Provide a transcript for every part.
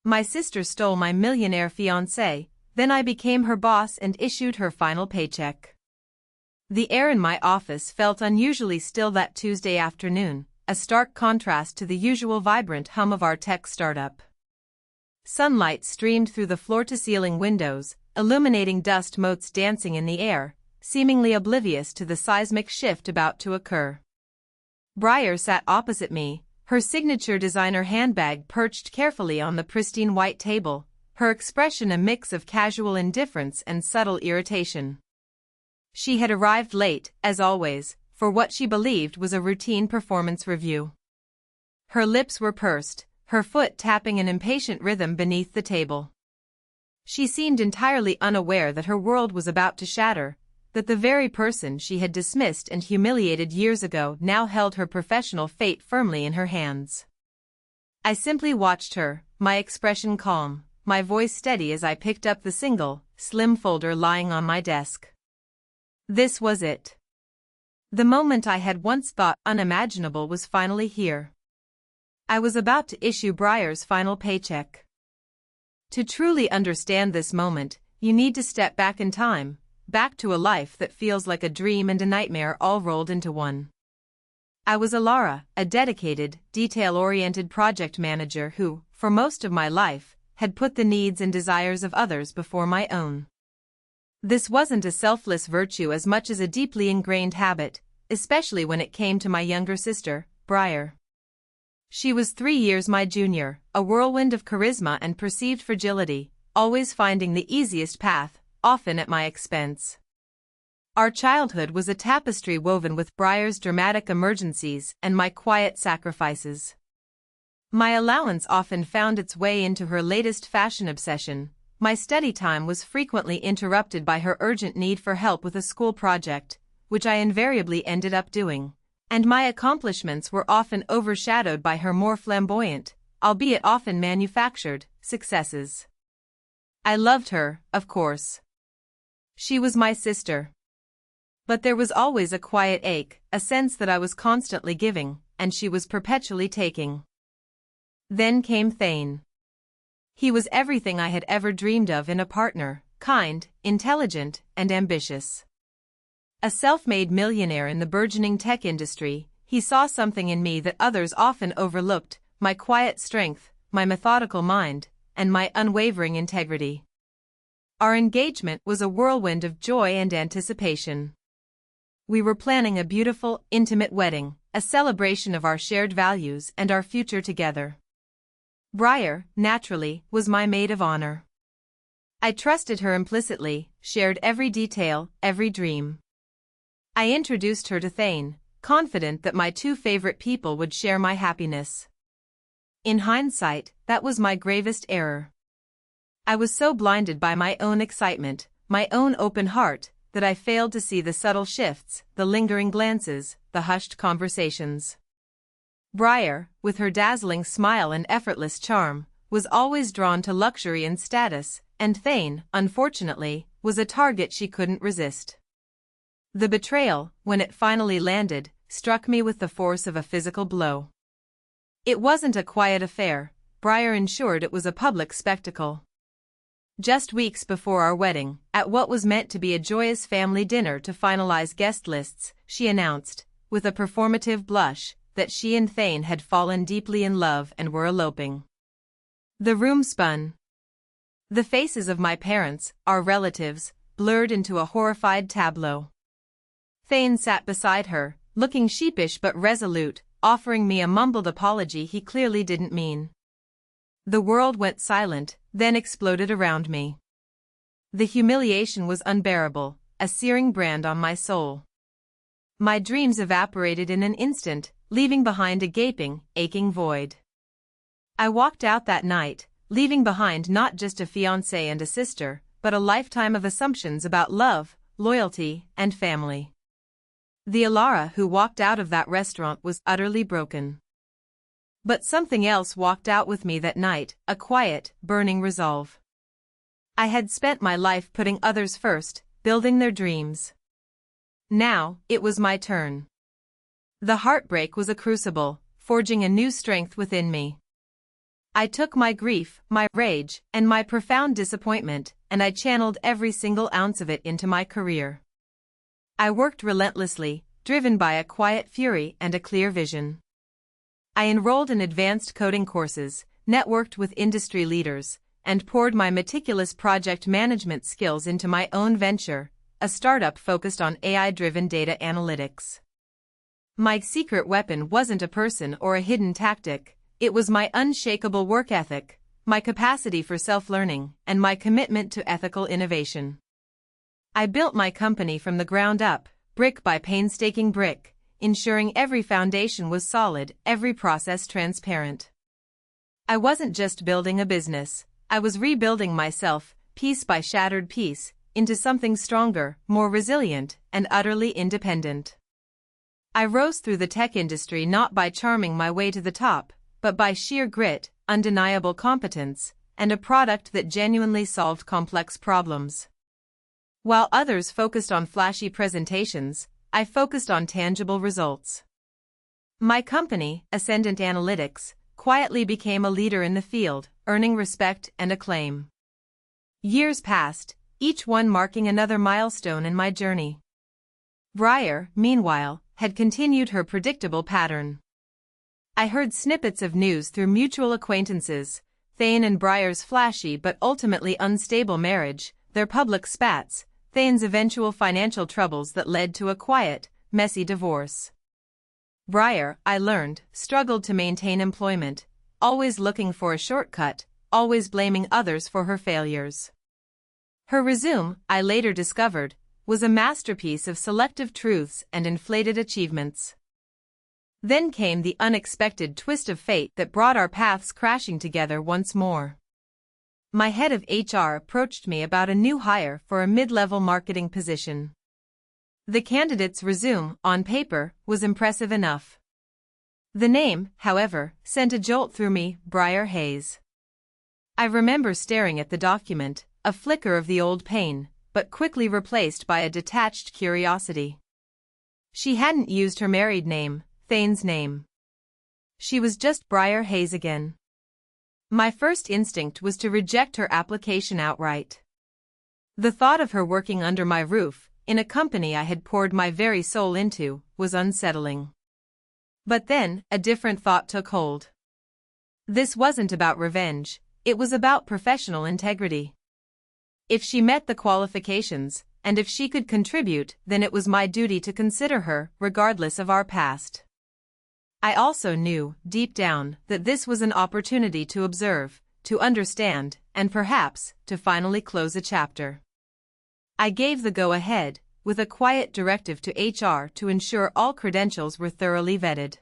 My sister stole my millionaire fiancé, then I became her boss and issued her final paycheck. The air in my office felt unusually still that Tuesday afternoon, a stark contrast to the usual vibrant hum of our tech startup. Sunlight streamed through the floor-to-ceiling windows, illuminating dust motes dancing in the air, seemingly oblivious to the seismic shift about to occur. Briar sat opposite me, her signature designer handbag perched carefully on the pristine white table, her expression a mix of casual indifference and subtle irritation. She had arrived late, as always, for what she believed was a routine performance review. Her lips were pursed, her foot tapping an impatient rhythm beneath the table. She seemed entirely unaware that her world was about to shatter, that the very person she had dismissed and humiliated years ago now held her professional fate firmly in her hands. I simply watched her, my expression calm, my voice steady as I picked up the single, slim folder lying on my desk. This was it. The moment I had once thought unimaginable was finally here. I was about to issue Briar's final paycheck. To truly understand this moment, you need to step back in time, back to a life that feels like a dream and a nightmare all rolled into one. I was Elara, a dedicated, detail-oriented project manager who, for most of my life, had put the needs and desires of others before my own. This wasn't a selfless virtue as much as a deeply ingrained habit, especially when it came to my younger sister, Briar. She was 3 years my junior, a whirlwind of charisma and perceived fragility, always finding the easiest path, often at my expense. Our childhood was a tapestry woven with Briar's dramatic emergencies and my quiet sacrifices. My allowance often found its way into her latest fashion obsession, my study time was frequently interrupted by her urgent need for help with a school project, which I invariably ended up doing, and my accomplishments were often overshadowed by her more flamboyant, albeit often manufactured, successes. I loved her, of course. She was my sister. But there was always a quiet ache, a sense that I was constantly giving, and she was perpetually taking. Then came Thane. He was everything I had ever dreamed of in a partner, kind, intelligent, and ambitious. A self-made millionaire in the burgeoning tech industry, he saw something in me that others often overlooked, my quiet strength, my methodical mind, and my unwavering integrity. Our engagement was a whirlwind of joy and anticipation. We were planning a beautiful, intimate wedding, a celebration of our shared values and our future together. Briar, naturally, was my maid of honor. I trusted her implicitly, shared every detail, every dream. I introduced her to Thane, confident that my two favorite people would share my happiness. In hindsight, that was my gravest error. I was so blinded by my own excitement, my own open heart, that I failed to see the subtle shifts, the lingering glances, the hushed conversations. Briar, with her dazzling smile and effortless charm, was always drawn to luxury and status, and Thane, unfortunately, was a target she couldn't resist. The betrayal, when it finally landed, struck me with the force of a physical blow. It wasn't a quiet affair, Briar ensured it was a public spectacle. Just weeks before our wedding, at what was meant to be a joyous family dinner to finalize guest lists, she announced, with a performative blush, that she and Thane had fallen deeply in love and were eloping. The room spun. The faces of my parents, our relatives, blurred into a horrified tableau. Thane sat beside her, looking sheepish but resolute, offering me a mumbled apology he clearly didn't mean. The world went silent, then exploded around me. The humiliation was unbearable, a searing brand on my soul. My dreams evaporated in an instant, leaving behind a gaping, aching void. I walked out that night, leaving behind not just a fiancé and a sister, but a lifetime of assumptions about love, loyalty, and family. The Elara who walked out of that restaurant was utterly broken. But something else walked out with me that night, a quiet, burning resolve. I had spent my life putting others first, building their dreams. Now, it was my turn. The heartbreak was a crucible, forging a new strength within me. I took my grief, my rage, and my profound disappointment, and I channeled every single ounce of it into my career. I worked relentlessly, driven by a quiet fury and a clear vision. I enrolled in advanced coding courses, networked with industry leaders, and poured my meticulous project management skills into my own venture, a startup focused on AI-driven data analytics. My secret weapon wasn't a person or a hidden tactic, it was my unshakable work ethic, my capacity for self-learning, and my commitment to ethical innovation. I built my company from the ground up, brick by painstaking brick, ensuring every foundation was solid, every process transparent. I wasn't just building a business, I was rebuilding myself, piece by shattered piece, into something stronger, more resilient, and utterly independent. I rose through the tech industry not by charming my way to the top, but by sheer grit, undeniable competence, and a product that genuinely solved complex problems. While others focused on flashy presentations, I focused on tangible results. My company, Ascendant Analytics, quietly became a leader in the field, earning respect and acclaim. Years passed, each one marking another milestone in my journey. Briar, meanwhile, had continued her predictable pattern. I heard snippets of news through mutual acquaintances, Thane and Briar's flashy but ultimately unstable marriage, their public spats, Thane's eventual financial troubles that led to a quiet, messy divorce. Briar, I learned, struggled to maintain employment, always looking for a shortcut, always blaming others for her failures. Her resume, I later discovered, was a masterpiece of selective truths and inflated achievements. Then came the unexpected twist of fate that brought our paths crashing together once more. My head of HR approached me about a new hire for a mid-level marketing position. The candidate's resume, on paper, was impressive enough. The name, however, sent a jolt through me, Briar Hayes. I remember staring at the document, a flicker of the old pain, but quickly replaced by a detached curiosity. She hadn't used her married name, Thane's name. She was just Briar Hayes again. My first instinct was to reject her application outright. The thought of her working under my roof, in a company I had poured my very soul into, was unsettling. But then, a different thought took hold. This wasn't about revenge, it was about professional integrity. If she met the qualifications, and if she could contribute, then it was my duty to consider her, regardless of our past. I also knew, deep down, that this was an opportunity to observe, to understand, and perhaps, to finally close a chapter. I gave the go-ahead, with a quiet directive to HR to ensure all credentials were thoroughly vetted.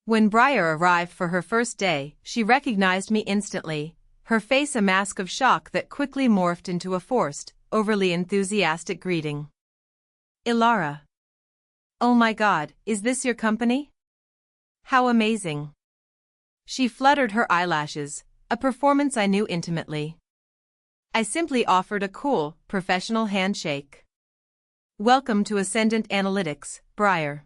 When Briar arrived for her first day, she recognized me instantly, her face a mask of shock that quickly morphed into a forced, overly enthusiastic greeting. Elara. Oh my God, is this your company? How amazing. She fluttered her eyelashes, a performance I knew intimately. I simply offered a cool, professional handshake. Welcome to Ascendant Analytics, Briar.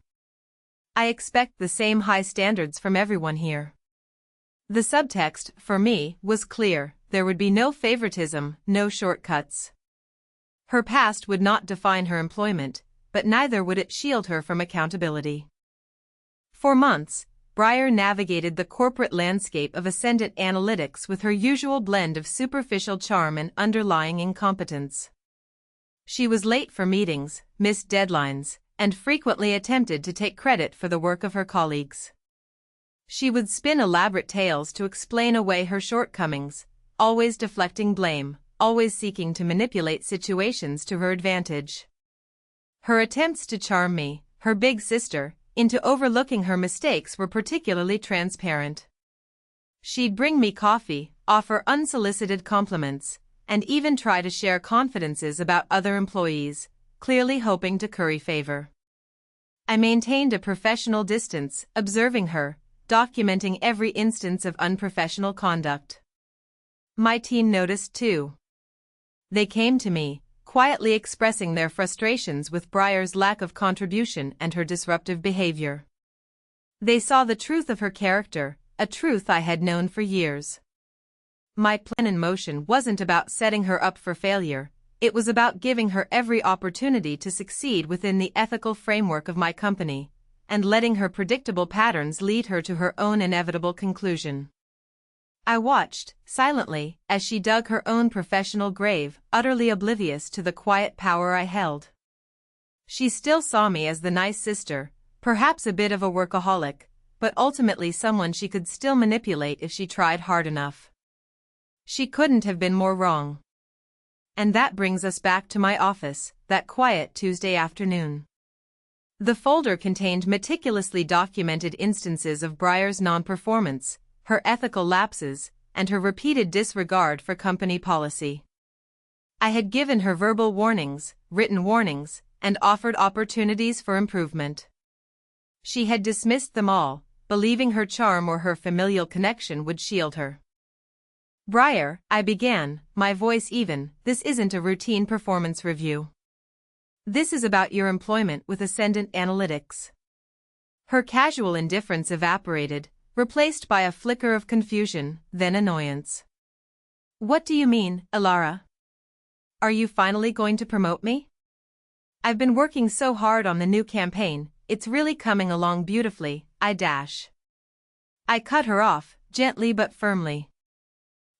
I expect the same high standards from everyone here. The subtext, for me, was clear, there would be no favoritism, no shortcuts. Her past would not define her employment, but neither would it shield her from accountability. For months, Briar navigated the corporate landscape of Ascendant Analytics with her usual blend of superficial charm and underlying incompetence. She was late for meetings, missed deadlines, and frequently attempted to take credit for the work of her colleagues. She would spin elaborate tales to explain away her shortcomings, always deflecting blame, always seeking to manipulate situations to her advantage. Her attempts to charm me, her big sister, into overlooking her mistakes were particularly transparent. She'd bring me coffee, offer unsolicited compliments, and even try to share confidences about other employees, clearly hoping to curry favor. I maintained a professional distance, observing her, documenting every instance of unprofessional conduct. My team noticed too. They came to me, quietly expressing their frustrations with Briar's lack of contribution and her disruptive behavior. They saw the truth of her character, a truth I had known for years. My plan in motion wasn't about setting her up for failure, it was about giving her every opportunity to succeed within the ethical framework of my company, and letting her predictable patterns lead her to her own inevitable conclusion. I watched, silently, as she dug her own professional grave, utterly oblivious to the quiet power I held. She still saw me as the nice sister, perhaps a bit of a workaholic, but ultimately someone she could still manipulate if she tried hard enough. She couldn't have been more wrong. And that brings us back to my office, that quiet Tuesday afternoon. The folder contained meticulously documented instances of Briar's non-performance, her ethical lapses, and her repeated disregard for company policy. I had given her verbal warnings, written warnings, and offered opportunities for improvement. She had dismissed them all, believing her charm or her familial connection would shield her. "Briar," I began, my voice even, "this isn't a routine performance review. This is about your employment with Ascendant Analytics." Her casual indifference evaporated, replaced by a flicker of confusion, then annoyance. "What do you mean, Elara? Are you finally going to promote me? I've been working so hard on the new campaign, it's really coming along beautifully, I cut her off, gently but firmly.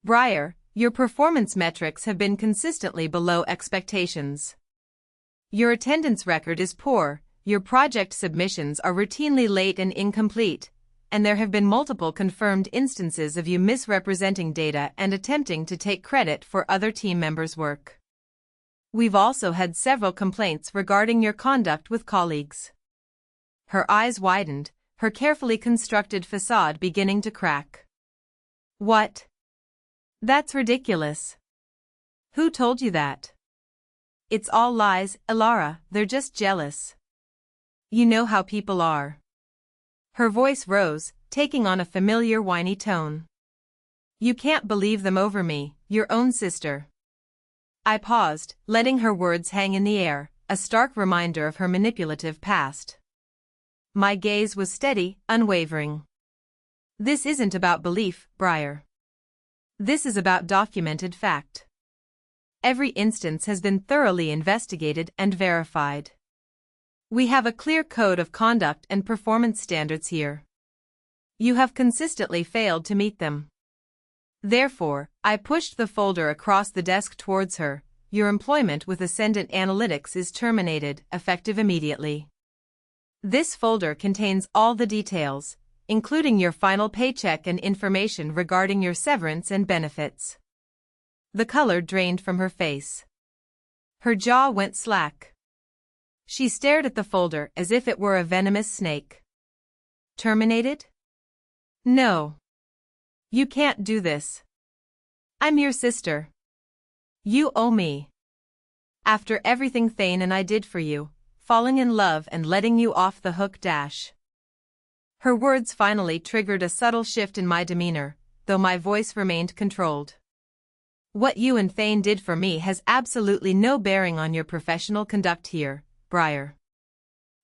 "Briar, your performance metrics have been consistently below expectations. Your attendance record is poor, your project submissions are routinely late and incomplete, and there have been multiple confirmed instances of you misrepresenting data and attempting to take credit for other team members' work. We've also had several complaints regarding your conduct with colleagues." Her eyes widened, her carefully constructed facade beginning to crack. "What? That's ridiculous. Who told you that?" "It's all lies, Elara, they're just jealous. You know how people are." Her voice rose, taking on a familiar whiny tone. "You can't believe them over me, your own sister." I paused, letting her words hang in the air, a stark reminder of her manipulative past. My gaze was steady, unwavering. "This isn't about belief, Briar. This is about documented fact. Every instance has been thoroughly investigated and verified. We have a clear code of conduct and performance standards here. You have consistently failed to meet them. Therefore, I pushed the folder across the desk towards her. Your employment with Ascendant Analytics is terminated, effective immediately. This folder contains all the details, including your final paycheck and information regarding your severance and benefits." The color drained from her face. Her jaw went slack. She stared at the folder as if it were a venomous snake. "Terminated? No. You can't do this. I'm your sister. You owe me. After everything Thane and I did for you, falling in love and letting you off the hook. Her words finally triggered a subtle shift in my demeanor, though my voice remained controlled. "What you and Thane did for me has absolutely no bearing on your professional conduct here, Briar.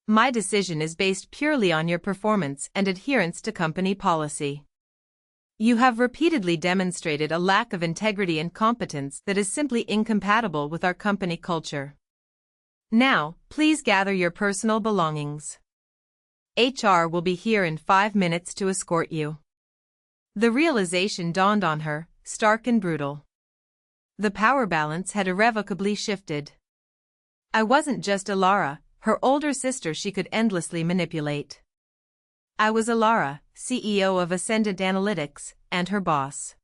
My decision is based purely on your performance and adherence to company policy. You have repeatedly demonstrated a lack of integrity and competence that is simply incompatible with our company culture. Now, please gather your personal belongings. HR will be here in 5 minutes to escort you." The realization dawned on her, stark and brutal. The power balance had irrevocably shifted. I wasn't just Elara, her older sister she could endlessly manipulate. I was Elara, CEO of Ascendant Analytics, and her boss.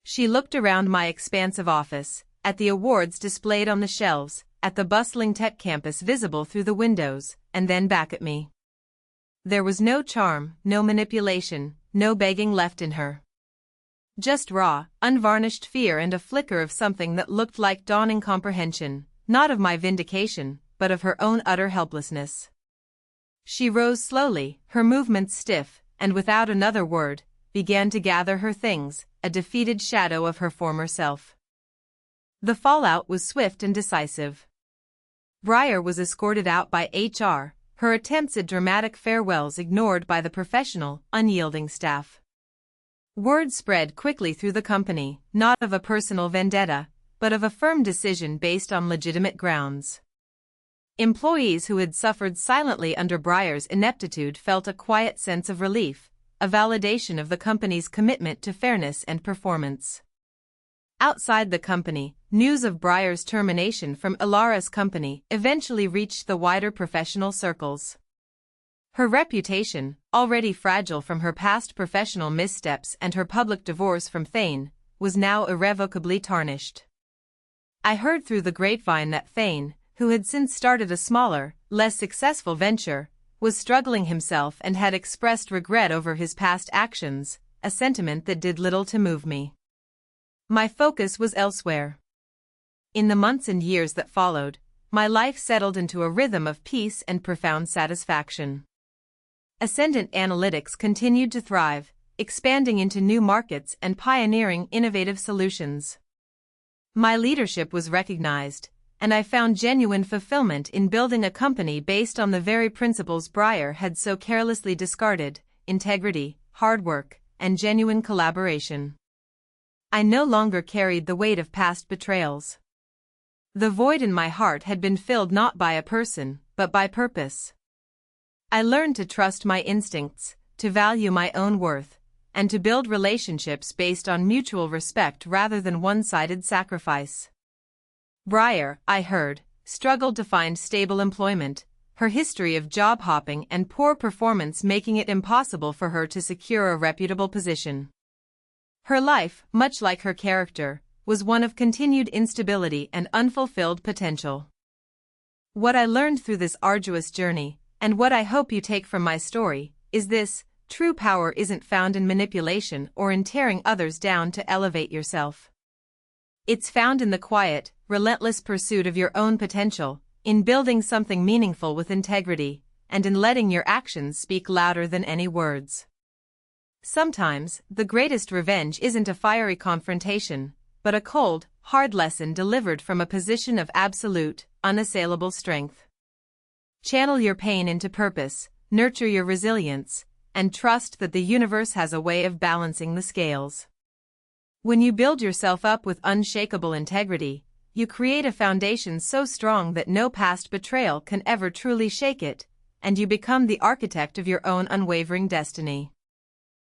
She looked around my expansive office, at the awards displayed on the shelves, at the bustling tech campus visible through the windows, and then back at me. There was no charm, no manipulation, no begging left in her. Just raw, unvarnished fear and a flicker of something that looked like dawning comprehension, not of my vindication, but of her own utter helplessness. She rose slowly, her movements stiff, and without another word, began to gather her things, a defeated shadow of her former self. The fallout was swift and decisive. Briar was escorted out by HR, her attempts at dramatic farewells ignored by the professional, unyielding staff. Word spread quickly through the company, not of a personal vendetta, but of a firm decision based on legitimate grounds. Employees who had suffered silently under Briar's ineptitude felt a quiet sense of relief, a validation of the company's commitment to fairness and performance. Outside the company, news of Briar's termination from Elara's company eventually reached the wider professional circles. Her reputation, already fragile from her past professional missteps and her public divorce from Thane, was now irrevocably tarnished. I heard through the grapevine that Thane, who had since started a smaller, less successful venture, was struggling himself and had expressed regret over his past actions, a sentiment that did little to move me. My focus was elsewhere. In the months and years that followed, my life settled into a rhythm of peace and profound satisfaction. Ascendant Analytics continued to thrive, expanding into new markets and pioneering innovative solutions. My leadership was recognized, and I found genuine fulfillment in building a company based on the very principles Briar had so carelessly discarded: integrity, hard work, and genuine collaboration. I no longer carried the weight of past betrayals. The void in my heart had been filled not by a person, but by purpose. I learned to trust my instincts, to value my own worth, and to build relationships based on mutual respect rather than one-sided sacrifice. Briar, I heard, struggled to find stable employment, her history of job hopping and poor performance making it impossible for her to secure a reputable position. Her life, much like her character, was one of continued instability and unfulfilled potential. What I learned through this arduous journey, and what I hope you take from my story, is this: true power isn't found in manipulation or in tearing others down to elevate yourself. It's found in the quiet, relentless pursuit of your own potential, in building something meaningful with integrity, and in letting your actions speak louder than any words. Sometimes, the greatest revenge isn't a fiery confrontation, but a cold, hard lesson delivered from a position of absolute, unassailable strength. Channel your pain into purpose, nurture your resilience, and trust that the universe has a way of balancing the scales. When you build yourself up with unshakable integrity, you create a foundation so strong that no past betrayal can ever truly shake it, and you become the architect of your own unwavering destiny.